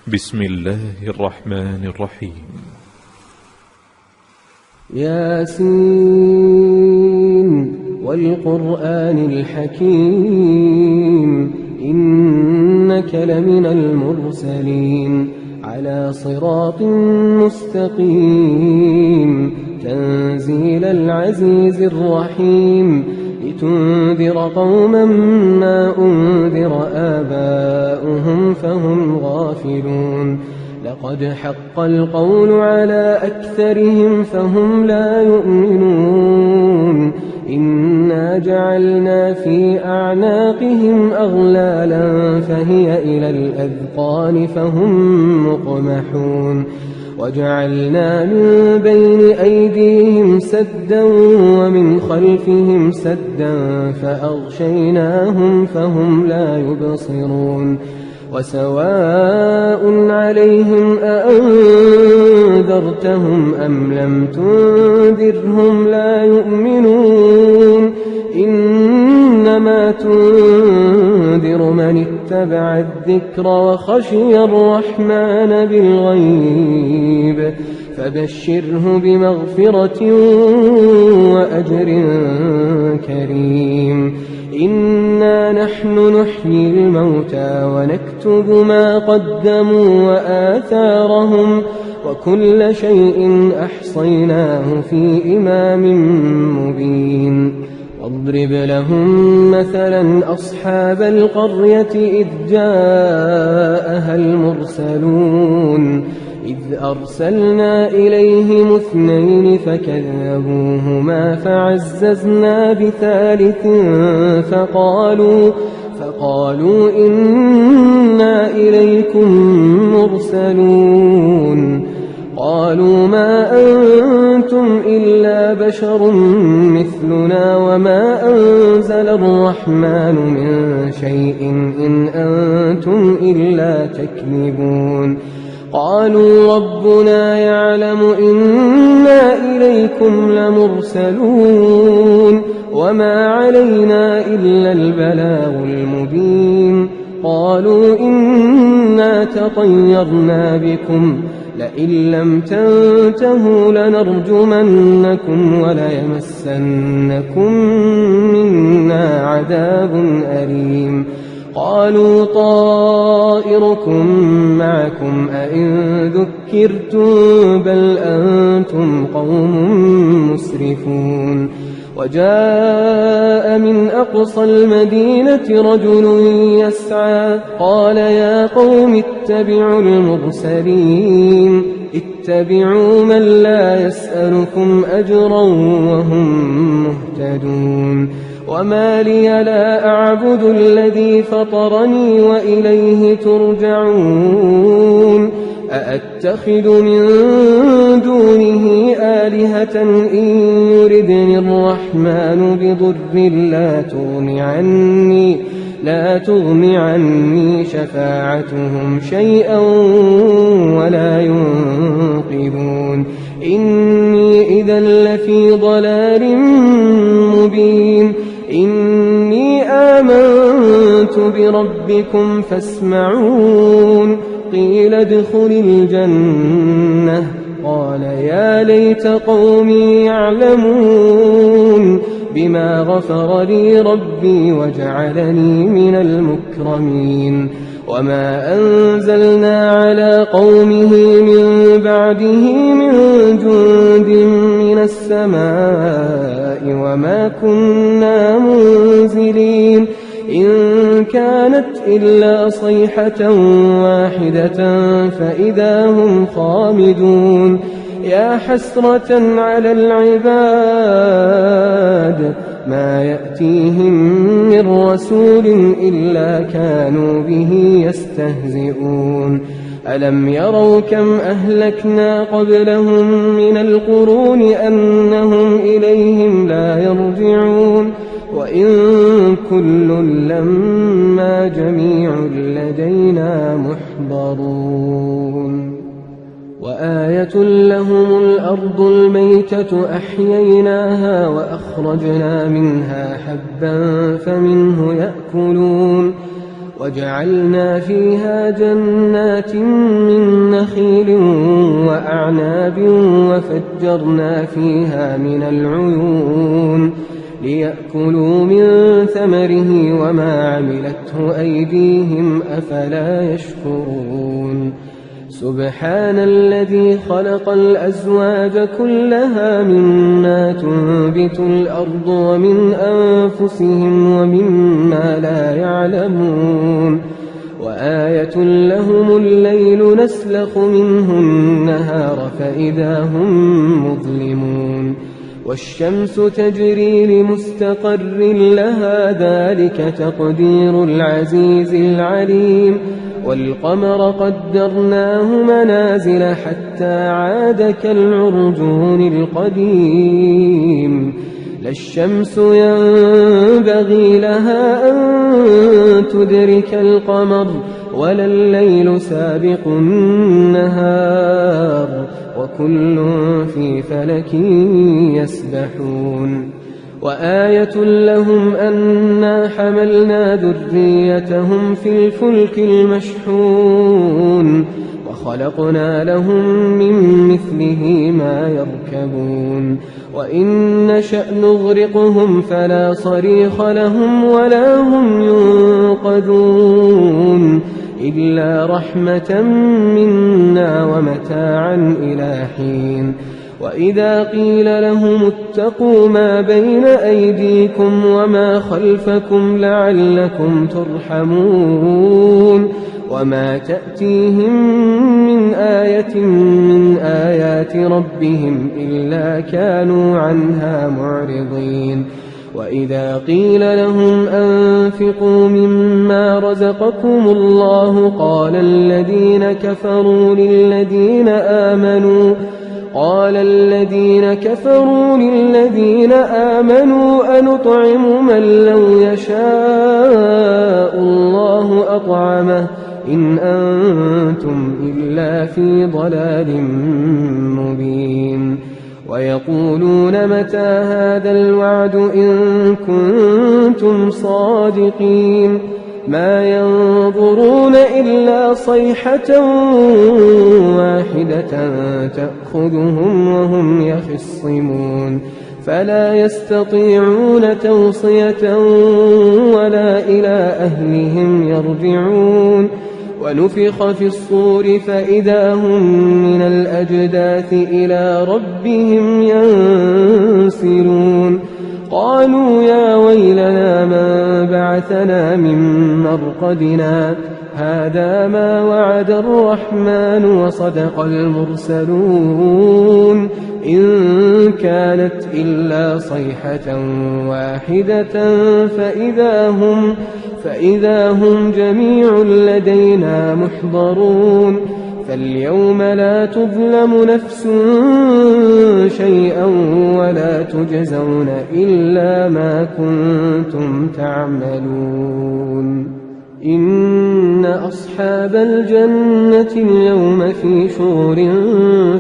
بسم الله الرحمن الرحيم. ياسين والقرآن الحكيم إنك لمن المرسلين على صراط مستقيم تنزيل العزيز الرحيم لتنذر قوما ما أنذر آباؤهم فهم غافلون لقد حق القول على أكثرهم فهم لا يؤمنون إنا جعلنا في أعناقهم أغلالا فهي إلى الأذقان فهم مقمحون وجعلنا من بين أيديهم سدا ومن خلفهم سدا فأغشيناهم فهم لا يبصرون وسواء عليهم أأنذرتهم أم لم تنذرهم لا يؤمنون إنما تنذر من اتبع الذكر وخشي الرحمن بالغيب فبشره بمغفرة وأجر كريم إنا نحن نحيي الموتى ونكتب ما قدموا وآثارهم وكل شيء أحصيناه في إمام مبين واضرب لهم مثلا أصحاب القرية إذ جاءها المرسلون إذ أرسلنا إليهم 2 فكذبوهما فعززنا بثالث فقالوا إنا إليكم مرسلون قالوا ما أنتم إلا بشر مثلنا وما أنزل الرحمن من شيء إن أنتم إلا تكذبون قالوا ربنا يعلم إنا إليكم لمرسلون وما علينا إلا البلاغ المبين قالوا إنا تطيرنا بكم لئن لم تنتهوا لنرجمنكم وليمسنكم منا عذاب أليم قالوا طائركم معكم أئن ذكرتم بل أنتم قوم مسرفون وجاء من أقصى المدينة رجل يسعى قال يا قوم اتبعوا المرسلين اتبعوا من لا يسألكم أجرا وهم مهتدون وما لي لا أعبد الذي فطرني وإليه ترجعون أأتخذ من دونه آلهة إن يردني الرحمن بضر لا تغن عني شفاعتهم شيئا ولا ينقذون إني إذا لفي ضلال مبين إني آمنت بربكم فاسمعون قيل ادخل الجنة قال يا ليت قومي يعلمون بما غفر لي ربي وجعلني من المكرمين وما أنزلنا على قومه من بعده من جند من السماء وما كنا منزلين إن كانت إلا صيحة واحدة فإذا هم خامدون يا حسرة على العباد ما يأتيهم من رسول إلا كانوا به يستهزئون ألم يروا كم أهلكنا قبلهم من القرون أنهم إليهم لا يرجعون وإن كل لما جميع لدينا محضرون وآية لهم الأرض الميتة أحييناها وأخرجنا منها حبا فمنه يأكلون وجعلنا فيها جنات من نخيل وأعناب وفجرنا فيها من العيون ليأكلوا من ثمره وما عملته أيديهم أفلا يشكرون سبحان الذي خلق الأزواج كلها مما تنبت الأرض ومن أنفسهم ومما لا يعلمون وآية لهم الليل نسلخ منه النهار فإذا هم مظلمون والشمس تجري لمستقر لها ذلك تقدير العزيز العليم والقمر قدرناه منازل حتى عاد كالعرجون القديم لا الشمس ينبغي لها أن تدرك القمر ولا الليل سابق النهار وكل في فلك يسبحون وآية لهم أنا حملنا ذريتهم في الفلك المشحون وخلقنا لهم من مثله ما يركبون وإن نشأ نغرقهم فلا صريخ لهم ولا هم ينقذون إلا رحمة منا ومتاعا إلى حين وإذا قيل لهم اتقوا ما بين أيديكم وما خلفكم لعلكم ترحمون وما تأتيهم من آية من آيات ربهم إلا كانوا عنها معرضين وإذا قيل لهم أنفقوا مما رزقكم الله قال الذين كفروا للذين آمنوا أنطعم من لو يشاء الله أطعمه إن أنتم إلا في ضلال مبين ويقولون متى هذا الوعد إن كنتم صادقين ما ينظرون إلا صيحة واحدة تأخذهم وهم يخصمون فلا يستطيعون توصية ولا إلى أهلهم يرجعون ونفخ في الصور فإذا هم من الأجداث إلى ربهم ينسلون قالوا يا ويلنا من بعثنا من مرقدنا هذا ما وعد الرحمن وصدق المرسلون إن كانت إلا صيحة واحدة فإذا هم جميع لدينا محضرون فاليوم لا تظلم نفس شيئا ولا تجزون إلا ما كنتم تعملون إن أصحاب الجنة اليوم في شغل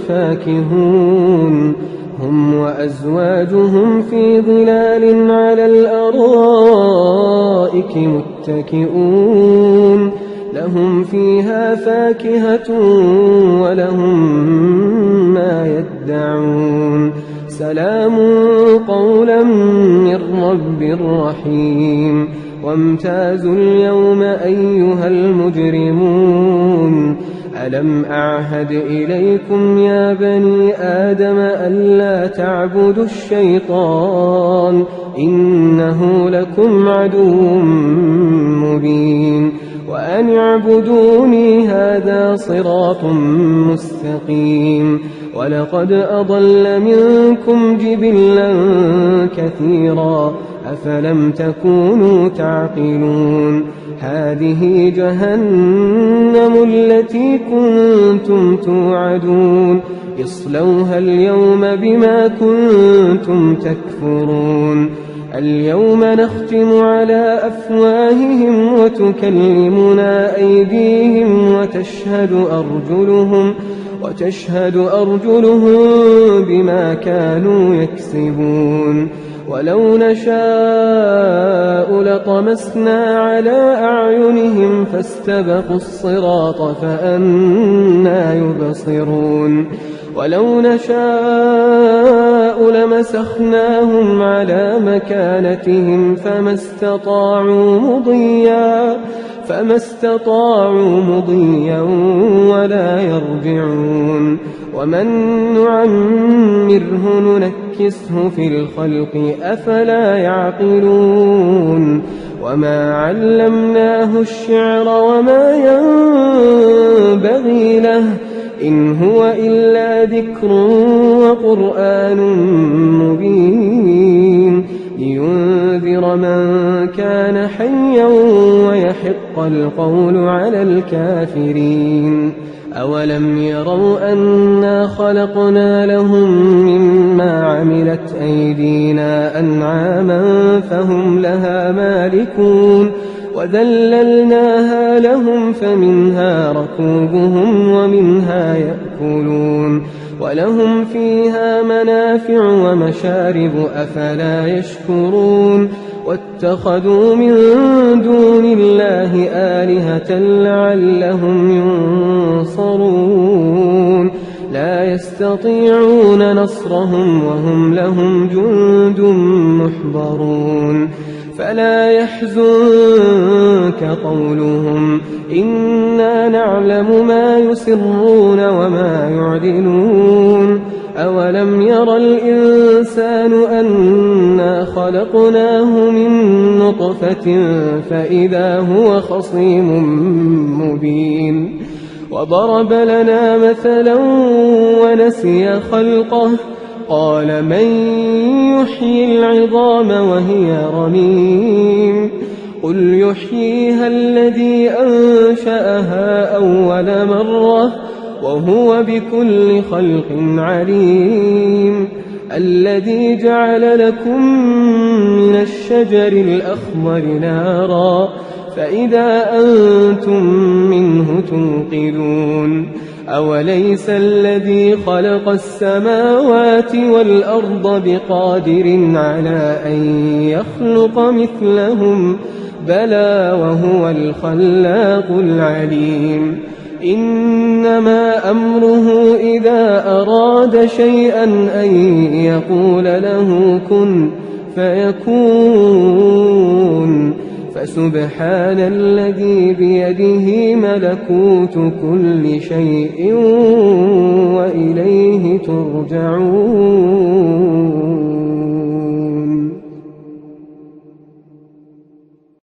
فاكهون هم وأزواجهم في ظلال على الأرائك متكئون لهم فيها فاكهة ولهم ما يدعون سلام قولا من رب رحيم وامتازوا اليوم أيها المجرمون ألم أعهد إليكم يا بني آدم ألا تعبدوا الشيطان إنه لكم عدو مبين وأن اعبدوني هذا صراط مستقيم ولقد أضل منكم جبلا كثيرا أفلم تكونوا تعقلون هذه جهنم التي كنتم توعدون اصلوها اليوم بما كنتم تكفرون اليوم نختم على أفواههم وتكلمنا أيديهم وتشهد أرجلهم بما كانوا يكسبون ولو نشاء لطمسنا على أعينهم فاستبقوا الصراط فأنى يبصرون ولو نشاء لمسخناهم على مكانتهم فما استطاعوا مضيا ولا يرجعون ومن نعمره ننكسه في الخلق أفلا يعقلون وما علمناه الشعر وما ينبغي له إن هو إلا ذكر وقرآن مبين لينذر من كان حيا ويحق القول على الكافرين أولم يروا أنا خلقنا لهم مما عملت أيدينا أنعاما فهم لها مالكون وذللناها لهم فمنها ركوبهم ومنها يأكلون ولهم فيها منافع ومشارب أفلا يشكرون واتخذوا من دون الله آلهة لعلهم ينصرون لا يستطيعون نصرهم وهم لهم جند محضرون فلا يحزنك قولهم إنا نعلم ما يسرون وما يعلنون أولم ير الإنسان أنا خلقناه من نطفة فإذا هو خصيم مبين وضرب لنا مثلا ونسي خلقه قال من يحيي العظام وهي رميم قل يحييها الذي أنشأها أول مرة وهو بكل خلق عليم الذي جعل لكم من الشجر الأخضر نارا فإذا أنتم منه توقدون أوليس الذي خلق السماوات والأرض بقادر على أن يخلق مثلهم بلى وهو الخلاق العليم إنما أمره إذا أراد شيئا أن يقول له كن فيكون فسبحان الذي بيده ملكوت كل شيء وإليه ترجعون